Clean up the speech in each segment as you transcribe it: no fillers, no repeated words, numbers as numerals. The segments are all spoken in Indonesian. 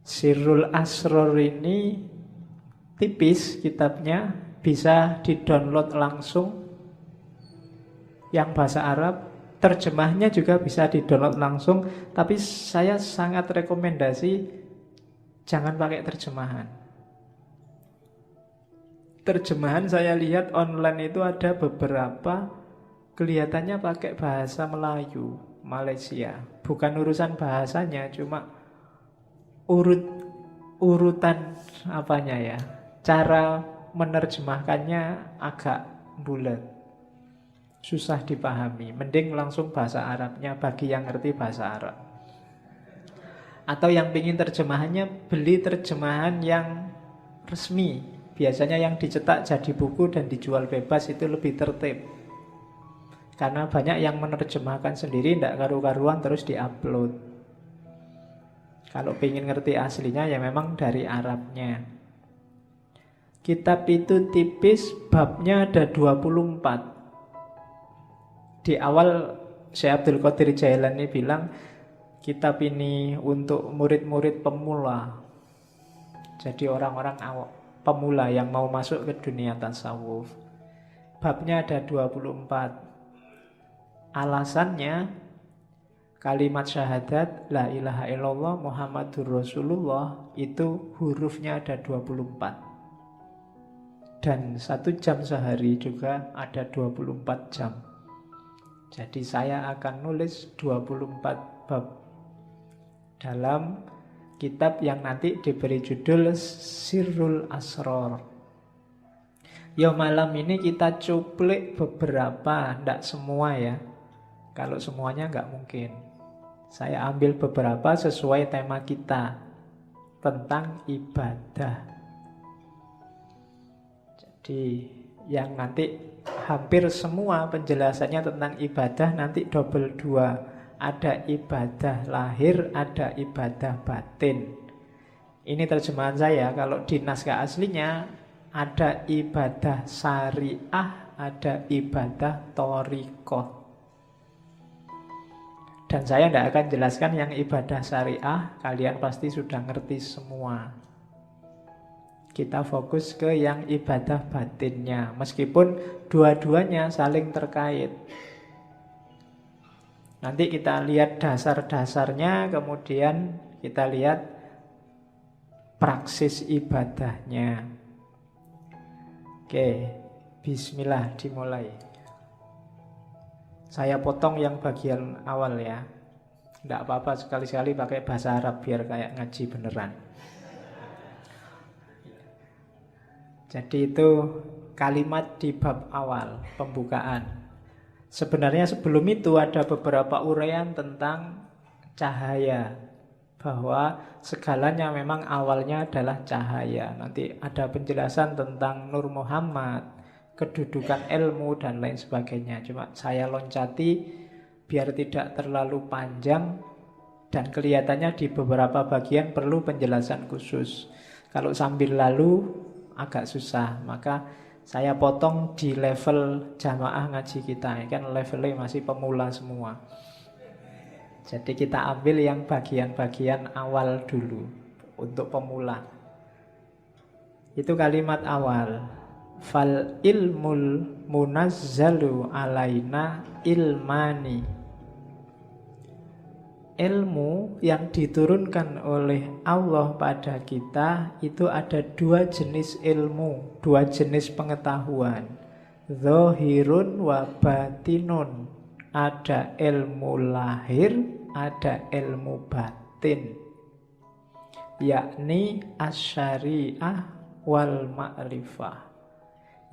Sirrul Asror ini tipis kitabnya, bisa di-download langsung yang bahasa Arab. Terjemahnya juga bisa di-download langsung, tapi saya sangat rekomendasi jangan pakai terjemahan. Terjemahan saya lihat online itu ada beberapa kelihatannya pakai bahasa Melayu Malaysia. Bukan urusan bahasanya, cuma urutan apanya ya, cara menerjemahkannya agak bulat, susah dipahami. Mending langsung bahasa Arabnya bagi yang ngerti bahasa Arab. Atau yang pingin terjemahannya, beli terjemahan yang resmi. Biasanya yang dicetak jadi buku dan dijual bebas, itu lebih tertib. Karena banyak yang menerjemahkan sendiri, tidak karu-karuan terus diupload. Kalau ingin ngerti aslinya ya memang dari Arabnya. Kitab itu tipis, babnya ada 24. Di awal Syekh Abdul Qadir Jailani bilang kitab ini untuk murid-murid pemula. Jadi orang-orang pemula yang mau masuk ke dunia tasawuf. Babnya ada 24. Alasannya kalimat syahadat la ilaha illallah Muhammadur Rasulullah itu hurufnya ada 24. Dan 1 jam sehari juga ada 24 jam. Jadi saya akan nulis 24 bab dalam kitab yang nanti diberi judul Sirrul Asror. Ya malam ini kita cuplik beberapa, tidak semua ya. Kalau semuanya nggak mungkin. Saya ambil beberapa sesuai tema kita tentang ibadah. Jadi yang nanti hampir semua penjelasannya tentang ibadah nanti double 2. Ada ibadah lahir, ada ibadah batin. Ini terjemahan saya. Kalau di naskah aslinya ada ibadah syariah, ada ibadah thariqah. Dan saya tidak akan jelaskan yang ibadah syariah, kalian pasti sudah ngerti semua. Kita fokus ke yang ibadah batinnya, meskipun dua-duanya saling terkait. Nanti kita lihat dasar-dasarnya, kemudian kita lihat praksis ibadahnya. Oke, bismillah, dimulai. Saya potong yang bagian awal ya. Tidak apa-apa sekali-sekali pakai bahasa Arab biar kayak ngaji beneran. Jadi itu kalimat di bab awal, pembukaan. Sebenarnya sebelum itu ada beberapa uraian tentang cahaya. Bahwa segalanya memang awalnya adalah cahaya. Nanti ada penjelasan tentang Nur Muhammad, kedudukan ilmu dan lain sebagainya. Cuma saya loncati biar tidak terlalu panjang dan kelihatannya di beberapa bagian perlu penjelasan khusus. Kalau sambil lalu agak susah, maka saya potong di level jamaah ngaji kita. Kan levelnya masih pemula semua. Jadi kita ambil yang bagian-bagian awal dulu untuk pemula. Itu kalimat awal. Fal ilmul munazzalu alaina ilmani. Ilmu yang diturunkan oleh Allah pada kita itu ada 2 jenis ilmu, 2 jenis pengetahuan. Zahirun wa batinun. Ada ilmu lahir, ada ilmu batin. Yakni asyariah wal ma'rifah.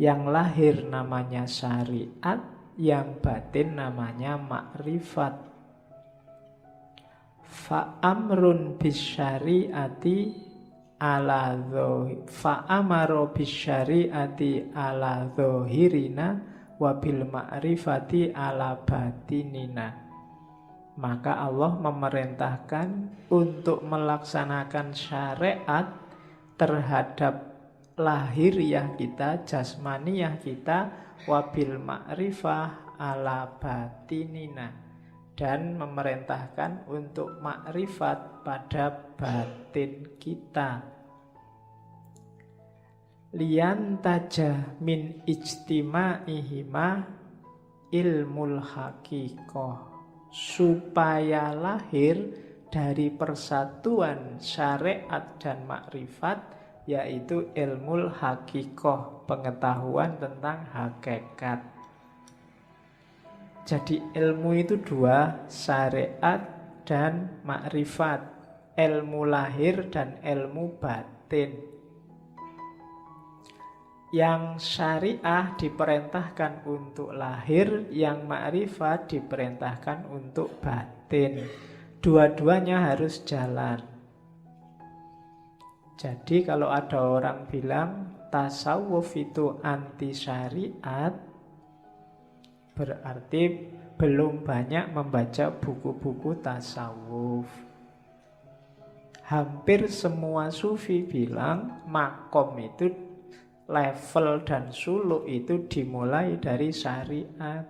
Yang lahir namanya syariat, yang batin namanya makrifat. Fa'amrun bisyariati ala dhohir, fa'amaro bisyariati ala dhohirina wabil ma'rifati ala batinina. Maka Allah memerintahkan untuk melaksanakan syariat terhadap lahiriah kita, jasmaniyah kita, wabil ma'rifah ala batinina, dan memerintahkan untuk makrifat pada batin kita. Liantaja min ijtima'ihima ilmul haqiqah, supaya lahir dari persatuan syariat dan makrifat, yaitu ilmul haqiqah, pengetahuan tentang hakikat. Jadi ilmu itu dua, syariat dan makrifat, ilmu lahir dan ilmu batin. Yang syariah diperintahkan untuk lahir, yang makrifat diperintahkan untuk batin. Dua-duanya harus jalan. Jadi kalau ada orang bilang tasawuf itu anti syariat, berarti belum banyak membaca buku-buku tasawuf. Hampir semua sufi bilang makom itu, level dan suluk itu dimulai dari syariat.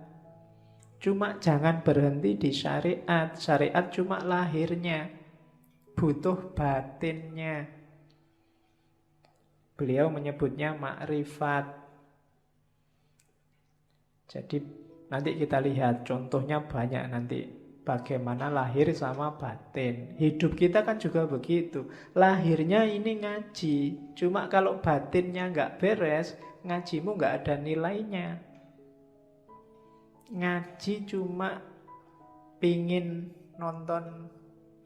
Cuma jangan berhenti di syariat. Syariat cuma lahirnya, butuh batinnya. Beliau menyebutnya makrifat. Jadi nanti kita lihat contohnya banyak nanti. Bagaimana lahir sama batin. Hidup kita kan juga begitu. Lahirnya ini ngaji. Cuma kalau batinnya nggak beres, ngajimu nggak ada nilainya. Ngaji cuma pingin nonton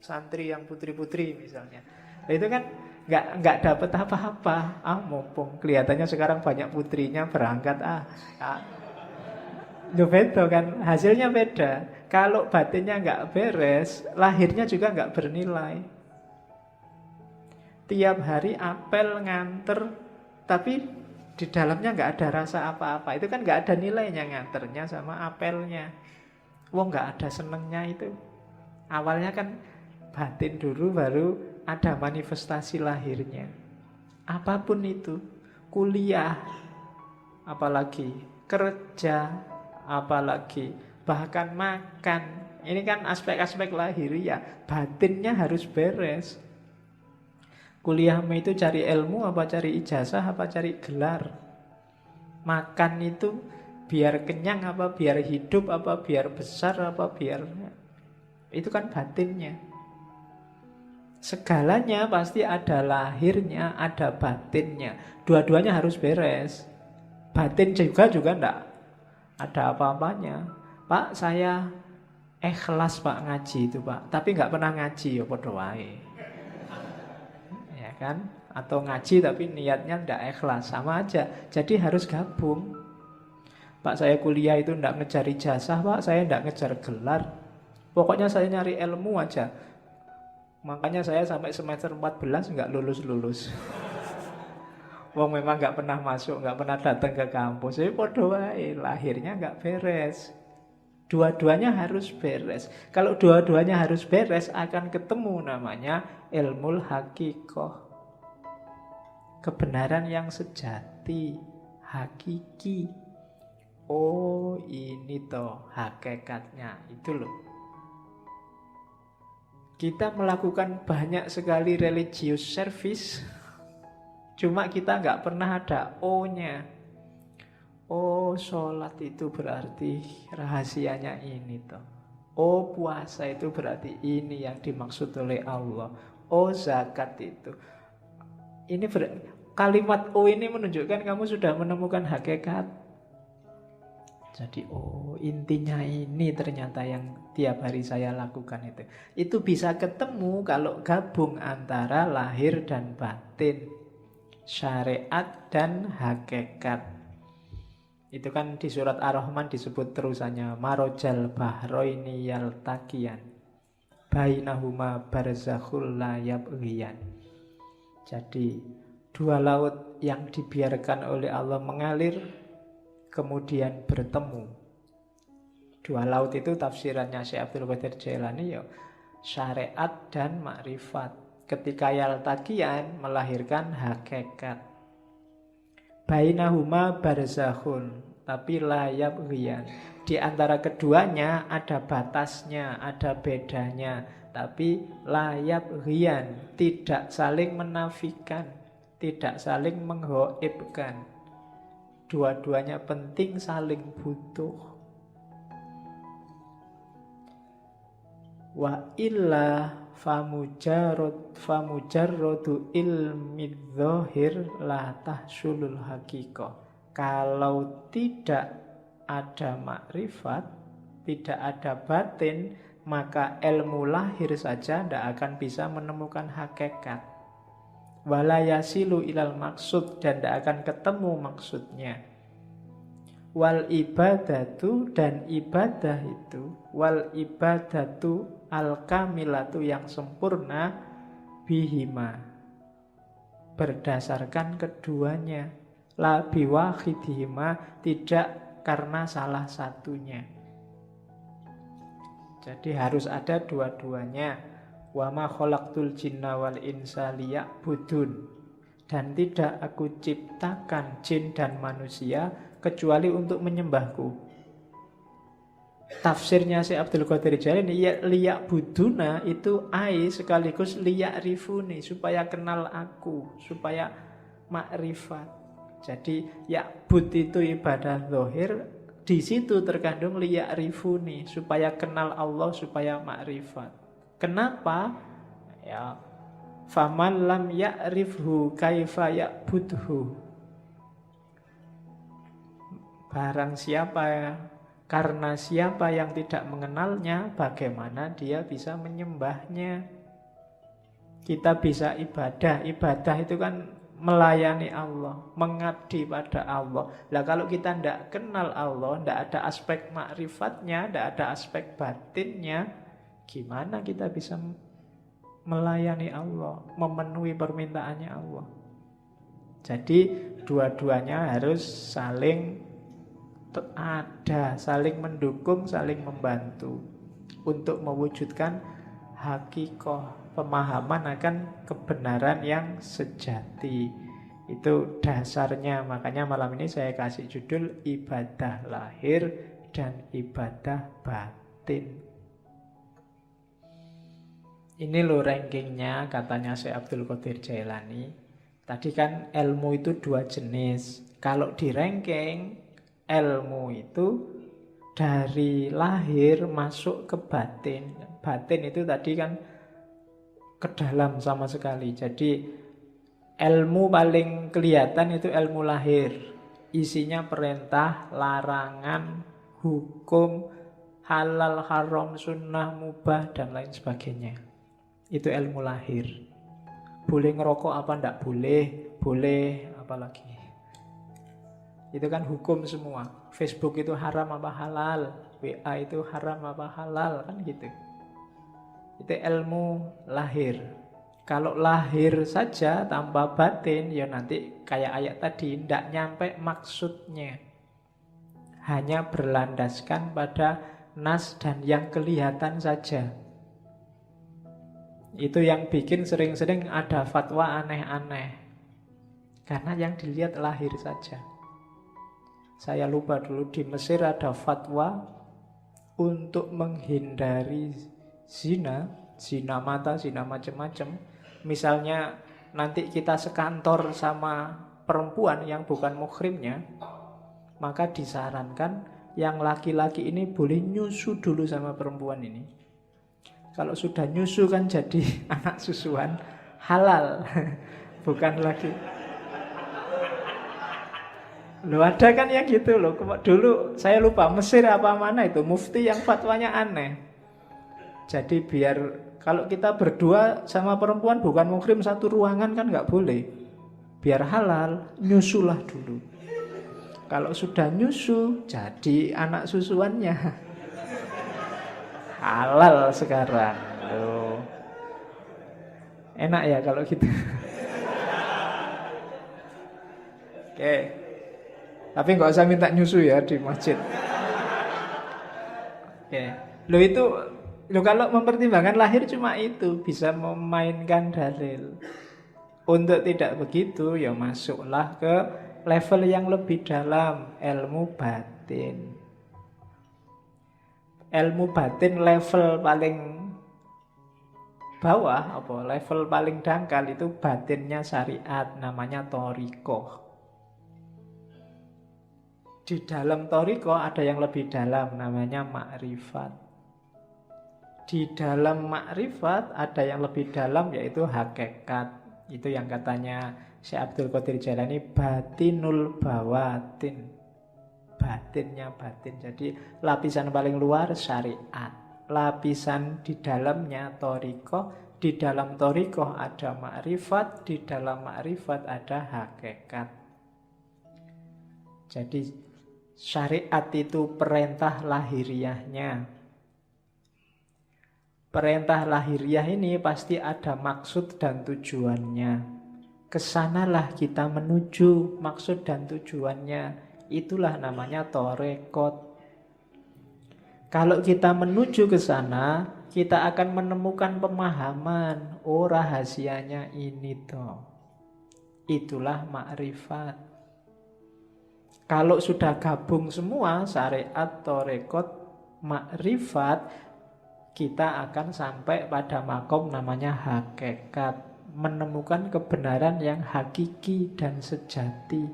santri yang putri-putri misalnya. Nah, itu kan nggak dapat apa-apa. Mumpung kelihatannya sekarang banyak putrinya berangkat. Beda kan, hasilnya beda. Kalau batinnya nggak beres, lahirnya juga nggak bernilai. Tiap hari apel nganter, tapi di dalamnya nggak ada rasa apa-apa. Itu kan nggak ada nilainya nganternya sama apelnya. Wong nggak ada senengnya itu. Awalnya kan batin dulu, baru ada manifestasi lahirnya. Apapun itu, kuliah, apalagi kerja, apalagi bahkan makan. Ini kan aspek-aspek lahiriah. Batinnya harus beres. Kuliahmu itu cari ilmu apa cari ijazah apa cari gelar? Makan itu biar kenyang apa biar hidup apa biar besar apa biar... Itu kan batinnya. Segalanya pasti ada lahirnya, ada batinnya. Dua-duanya harus beres. Batin juga enggak ada apa-apanya. Pak, saya ikhlas Pak ngaji itu Pak, tapi nggak pernah ngaji ya padha wae. Ya kan? Atau ngaji tapi niatnya ndak ikhlas, sama aja. Jadi harus gabung. Pak, saya kuliah itu ndak ngejar ijazah Pak, saya ndak ngejar gelar. Pokoknya saya nyari ilmu aja. Makanya saya sampai semester 14 nggak lulus-lulus. Wong memang nggak pernah masuk, nggak pernah datang ke kampus. Jadi podo wae, lahirnya nggak beres. Dua-duanya harus beres. Kalau dua-duanya harus beres, akan ketemu namanya ilmul haqiqah. Kebenaran yang sejati, hakiki. Oh, ini toh hakikatnya. Itu loh. Kita melakukan banyak sekali religious service, cuma kita nggak pernah ada O-nya. Oh, sholat itu berarti rahasianya ini toh. Oh, puasa itu berarti ini yang dimaksud oleh Allah. Oh, zakat itu. Ini kalimat O ini menunjukkan kamu sudah menemukan hakikat. Jadi, oh intinya ini ternyata yang tiap hari saya lakukan itu. Itu bisa ketemu kalau gabung antara lahir dan batin, syariat dan hakikat. Itu kan di surat Ar-Rahman disebut terusannya marojal bahroini yaltaqiyan bainahuma barzakhul la yabghiyan. Jadi dua laut yang dibiarkan oleh Allah mengalir kemudian bertemu. Dua laut itu tafsirannya Syekh Abdul Qadir Jailani ya syariat dan makrifat. Ketika yaltaqiyan melahirkan hakikat. Bainahuma barzakhun, tapi la yabghiyan. di antara keduanya ada batasnya, ada bedanya. Tapi layab ghian, tidak saling menafikan, tidak saling menghoibkan. Dua-duanya penting, saling butuh. Wa illa famujarrodu ilmi dzahir la tahsulul haqiqah. Kalau tidak ada makrifat, tidak ada batin, maka ilmu lahir saja tidak akan bisa menemukan hakikat. Wala yasilu ilal maksud, dan tidak akan ketemu maksudnya. Wal ibadatu, dan ibadah itu, wal ibadatu al-kamilatu, yang sempurna, bihima, berdasarkan keduanya. La biwahidihima, tidak karena salah satunya. Jadi harus ada dua-duanya. Wa ma khalaqtul jinna wal insa liya'budun, dan tidak aku ciptakan jin dan manusia kecuali untuk menyembahku. Tafsirnya si Abdul Qadir Jailani, liya'buduna itu ai sekaligus liya'rifuni, supaya kenal aku, supaya makrifat. Jadi ya'bud itu ibadah zahir, di situ terkandung liya'rifuni, supaya kenal Allah, supaya makrifat. Kenapa? Ya, faman lam ya'rifhu kaifa ya'budhu. Karena siapa yang tidak mengenalnya, bagaimana dia bisa menyembahnya? Kita bisa ibadah. Ibadah itu kan melayani Allah, mengabdi pada Allah. Lah kalau kita tidak kenal Allah, tidak ada aspek makrifatnya, tidak ada aspek batinnya, gimana kita bisa melayani Allah, memenuhi permintaannya Allah? Jadi dua-duanya harus saling ada, saling mendukung, saling membantu untuk mewujudkan hakikoh, pemahaman akan kebenaran yang sejati. Itu dasarnya. Makanya malam ini saya kasih judul ibadah lahir dan ibadah batin. Ini loh rankingnya, katanya Syekh Abdul Qadir Jailani. Tadi kan ilmu itu dua jenis. Kalau di ranking, ilmu itu dari lahir masuk ke batin. Batin itu tadi kan ke dalam sama sekali. Jadi ilmu paling kelihatan itu ilmu lahir. Isinya perintah, larangan, hukum, halal, haram, sunnah, mubah, dan lain sebagainya. Itu ilmu lahir. Boleh ngerokok apa ndak boleh, boleh apalagi. Itu kan hukum semua. Facebook itu haram apa halal, WA itu haram apa halal, kan gitu. Itu ilmu lahir. Kalau lahir saja tanpa batin, ya nanti kayak ayat tadi, ndak nyampe maksudnya. Hanya berlandaskan pada nas dan yang kelihatan saja. Itu yang bikin sering-sering ada fatwa aneh-aneh. Karena yang dilihat lahir saja. Saya lupa dulu di Mesir ada fatwa untuk menghindari zina, zina mata, zina macam-macam. Misalnya nanti kita sekantor sama perempuan yang bukan muhrimnya, maka disarankan yang laki-laki ini boleh nyusu dulu sama perempuan ini. Kalau sudah nyusu kan jadi anak susuan halal, bukan lagi. Loh ada kan yang gitu loh. Dulu saya lupa Mesir apa mana itu, mufti yang fatwanya aneh. Jadi biar kalau kita berdua sama perempuan bukan muhrim satu ruangan kan nggak boleh. Biar halal, nyusulah dulu. Kalau sudah nyusu, jadi anak susuannya. Halal sekarang. Loh. Enak ya kalau gitu. Oke. Tapi nggak usah minta nyusu ya di masjid. Oke. Lo kalau mempertimbangkan lahir cuma itu, bisa memainkan dalil. Untuk tidak begitu, ya masuklah ke level yang lebih dalam, ilmu batin. ilmu batin level paling bawah, level paling dangkal itu batinnya syariat, namanya thariqah. Di dalam thariqah ada yang lebih dalam, namanya ma'rifat. Di dalam ma'rifat ada yang lebih dalam, yaitu hakikat. Itu yang katanya Syekh Abdul Qadir Jailani, batinul bawatin. Batinnya batin. Jadi lapisan paling luar syariat, lapisan di dalamnya thariqah. Di dalam thariqah ada ma'rifat, di dalam ma'rifat ada hakikat. Jadi syariat itu perintah lahiriahnya. Perintah lahiriah ini pasti ada maksud dan tujuannya. Kesanalah kita menuju maksud dan tujuannya. Itulah namanya thariqat. Kalau kita menuju ke sana, kita akan menemukan pemahaman. Oh, rahasianya ini toh. Itulah ma'rifat. Kalau sudah gabung semua, syariat, thariqat, ma'rifat, kita akan sampai pada makom namanya hakikat. Menemukan kebenaran yang hakiki dan sejati.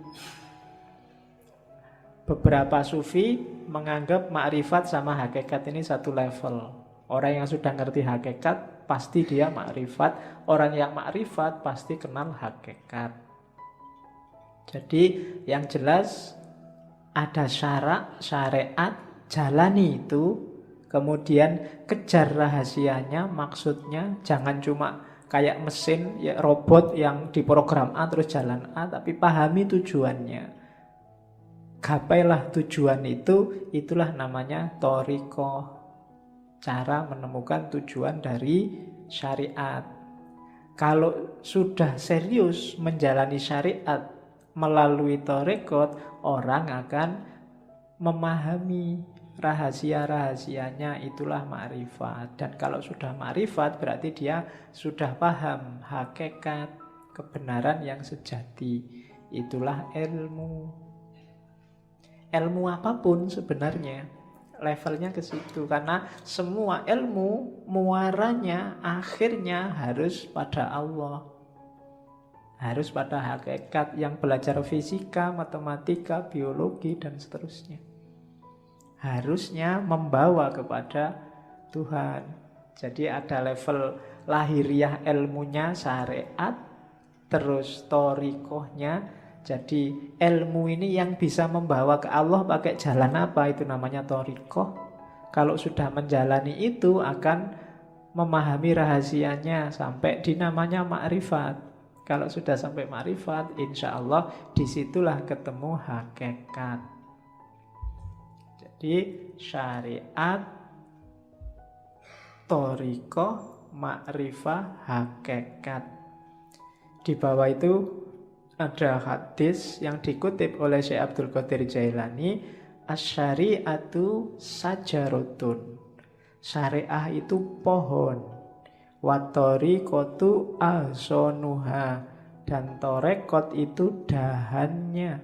Beberapa sufi menganggap ma'rifat sama hakikat ini satu level. Orang yang sudah ngerti hakikat, pasti dia ma'rifat. Orang yang ma'rifat, pasti kenal hakikat. Jadi yang jelas ada syarak, syariat, jalani itu. Kemudian kejar rahasianya, maksudnya. Jangan cuma kayak mesin, ya, robot yang diprogram A terus jalan A, tapi pahami tujuannya. Gapailah tujuan itu, itulah namanya thariqah. Cara menemukan tujuan dari syariat. Kalau sudah serius menjalani syariat melalui thariqat, orang akan memahami rahasia-rahasianya, itulah ma'rifat. Dan kalau sudah ma'rifat berarti dia sudah paham hakikat, kebenaran yang sejati. Itulah ilmu. Ilmu apapun sebenarnya levelnya ke situ, karena semua ilmu muaranya akhirnya harus pada Allah. Harus pada hakikat. Yang belajar fisika, matematika, biologi dan seterusnya harusnya membawa kepada Tuhan. Jadi ada level lahiriah ilmunya syariat, terus thariqahnya. Jadi ilmu ini yang bisa membawa ke Allah pakai jalan apa? Itu namanya thariqah. Kalau sudah menjalani itu akan memahami rahasianya sampai di namanya ma'rifat. Kalau sudah sampai ma'rifat, insya Allah disitulah ketemu hakikat. Jadi syariat, thariqah, ma'rifah, hakikat. Di bawah itu ada hadis yang dikutip oleh Syekh Abdul Qadir Jailani, asy-syari'atu sajaratun. Syariah itu pohon. Wa thariqatu ahsanuha, dan thariqat itu dahannya.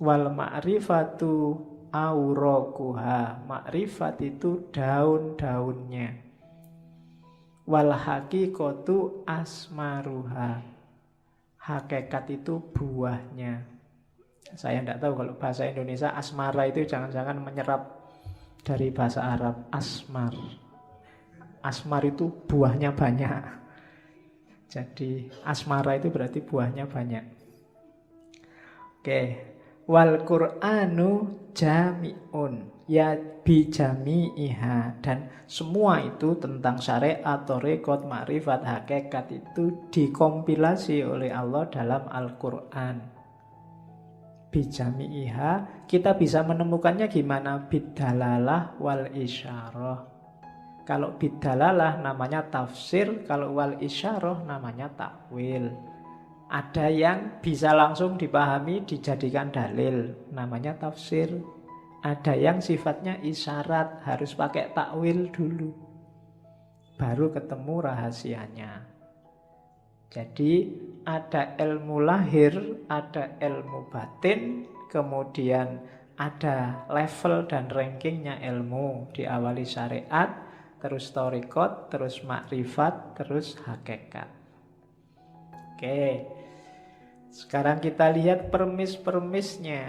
Wal ma'rifatu auraquha, makrifat itu daun-daunnya. Wal haqiqatu asmaruha, hakikat itu buahnya. Saya tidak tahu kalau bahasa Indonesia asmara itu jangan-jangan menyerap dari bahasa Arab. Asmar, asmar itu buahnya banyak. Jadi asmara itu berarti buahnya banyak. Oke. Wal Qur'anu jami'un, ya bijami'iha, dan semua itu tentang syariat, thariqat, ma'rifat, hakikat itu dikompilasi oleh Allah dalam Al-Qur'an. Bijami'iha, kita bisa menemukannya gimana? Bidalalah wal isyarah. Kalau bidalalah namanya tafsir, kalau wal isyarah namanya takwil. Ada yang bisa langsung dipahami, dijadikan dalil, namanya tafsir. Ada yang sifatnya isyarat, harus pakai takwil dulu, baru ketemu rahasianya. Jadi ada ilmu lahir, ada ilmu batin, kemudian ada level dan rankingnya ilmu. Diawali syariat, terus thariqat, terus makrifat, terus hakikat. Oke. Sekarang kita lihat permis-permisnya.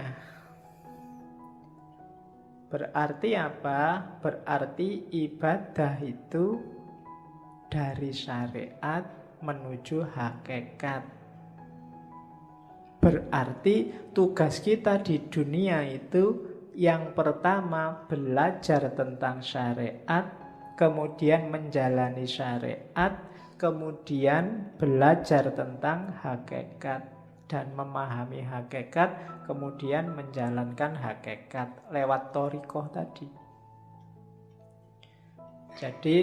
Berarti apa? Berarti ibadah itu dari syariat menuju hakikat. Berarti tugas kita di dunia itu yang pertama belajar tentang syariat, kemudian menjalani syariat, kemudian belajar tentang hakikat dan memahami hakikat, kemudian menjalankan hakikat lewat thariqah tadi. Jadi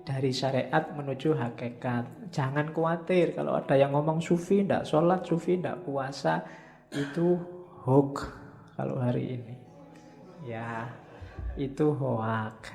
dari syariat menuju hakikat. Jangan khawatir kalau ada yang ngomong sufi tidak sholat, sufi tidak puasa, itu hoax kalau hari ini. Ya, itu hoax.